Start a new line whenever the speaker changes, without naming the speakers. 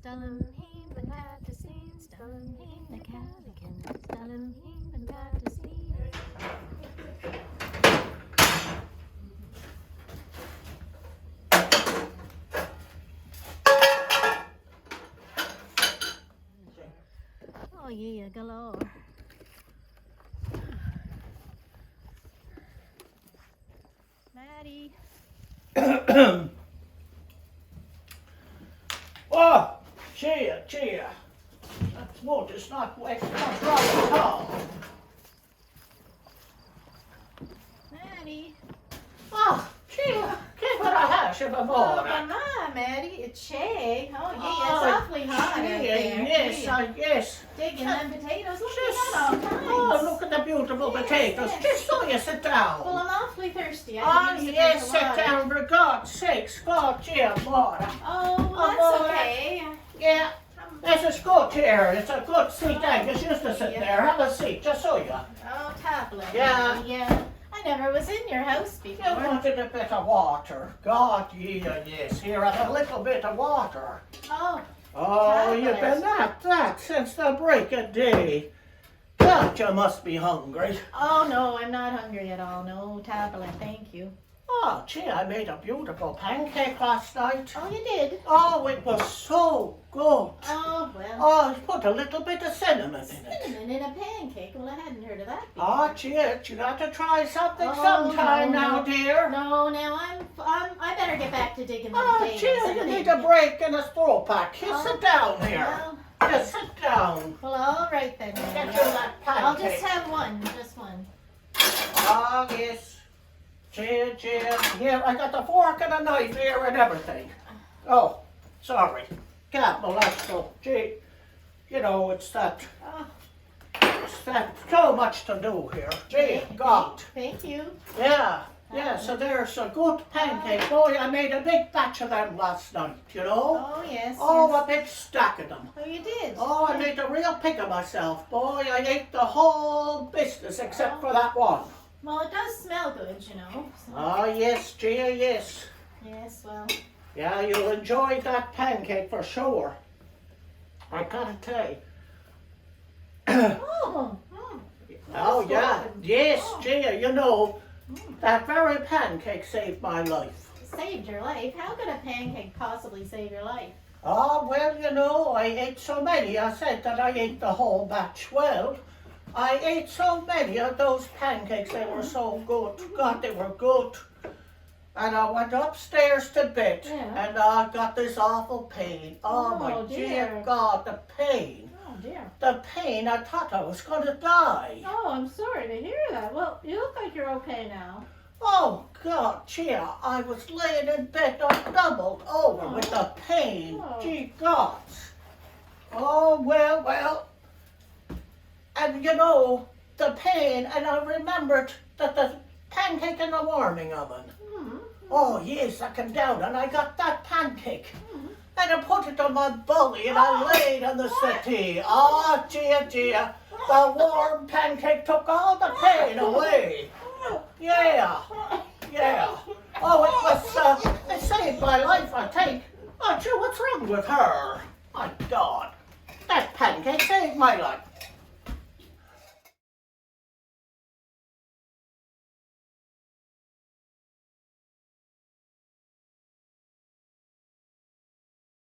Stallen heen ben gaat te zien, stallen heen de kaliken, stallen heen ben gaat te zien. Oh yeah, galore. Maddie.
Oh, cheer. That wood is not wet, not dry at all.
Maddie.
Oh, cheer. Give it a hash of a
Oh,
morning.
mama, Maddie, it's Shay. Oh, yeah, it's awfully hot out there.
Yes, yes.
Digging them potatoes. Look
Just,
at that all kinds.
oh, look at the beautiful
Yes,
potatoes.
yes.
Just so you sit down.
Well, I'm awfully thirsty. I
Oh,
could use a
yes,
drink of
sit
water.
down, for God's sakes. God, cheer, water.
Oh, well,
Oh,
that's okay.
Yeah, there's a good chair. It's a good seat. I just used to sit there. Have a seat, just so you.
Oh, tablet.
Yeah.
Yeah. I never was in your house
You
before.
wanted a bit of water. God, yes. Here, have a little bit of water.
Oh,
Oh, you've been at that since the break of day. God, you must be hungry.
oh no, I'm not hungry at all. No, tablet, thank you.
Oh, gee, I made a beautiful pancake last night.
Oh, you did?
Oh, it was so good.
Oh, well.
Oh, I put a little bit of cinnamon in it.
Cinnamon in a pancake? Well, I hadn't heard of that before.
Oh, gee, you got to try something
Oh,
sometime
no,
now,
no.
dear.
No, now I better get back to digging the
Oh,
potatoes.
gee, you need a break and a straw pack. Here,
Oh,
sit down here.
Well,
Just sit down.
well, all right then.
Get you that pancake.
I'll just have one, just one.
Oh, yes. Cheer. Here, I got the fork and a knife here and everything. Oh, sorry. Can't molest you. Gee, you know, it's that so much to do here. Gee, God.
Thank you.
Yeah, so there's a good pancake. Boy, I made a big batch of them last night, you know?
Oh, yes.
Oh,
yes.
a big stack of them.
Oh, you did?
Oh, I made a real pick of myself. Boy, I ate the whole business except for that one.
Well, it does smell good, you know. So.
Oh, yes, Gia, yes.
Yes, well.
Yeah, you'll enjoy that pancake for sure. I gotta tell you.
Oh,
Oh, yeah.
good.
Yes,
Oh.
Gia, you know, that very pancake saved my life.
Saved your life? How could a pancake possibly save your life?
Oh, well, you know, I ate so many. I said that I ate the whole batch. Well, I ate so many of those pancakes. They were so good. God, they were good. And I went upstairs to bed,
Yeah.
and I got this awful pain. Oh, my
Oh,
dear
dear.
God, the pain.
Oh, dear.
The pain, I thought I was going to die.
Oh, I'm sorry to hear that. Well, you look like you're okay now.
Oh, God, Gia, I was laying in bed, doubled over with the pain.
Oh.
Gee, gods. Oh, well. And you know, the pain, and I remembered that the pancake in the warming oven.
Mm-hmm.
Oh, yes, I came down and I got that pancake. And I put it on my belly and I laid on the settee. Oh, Gia, the warm pancake took all the pain away. Yeah. Oh, it saved my life, I think. Oh, gee, what's wrong with her? My God, that pancake saved my life.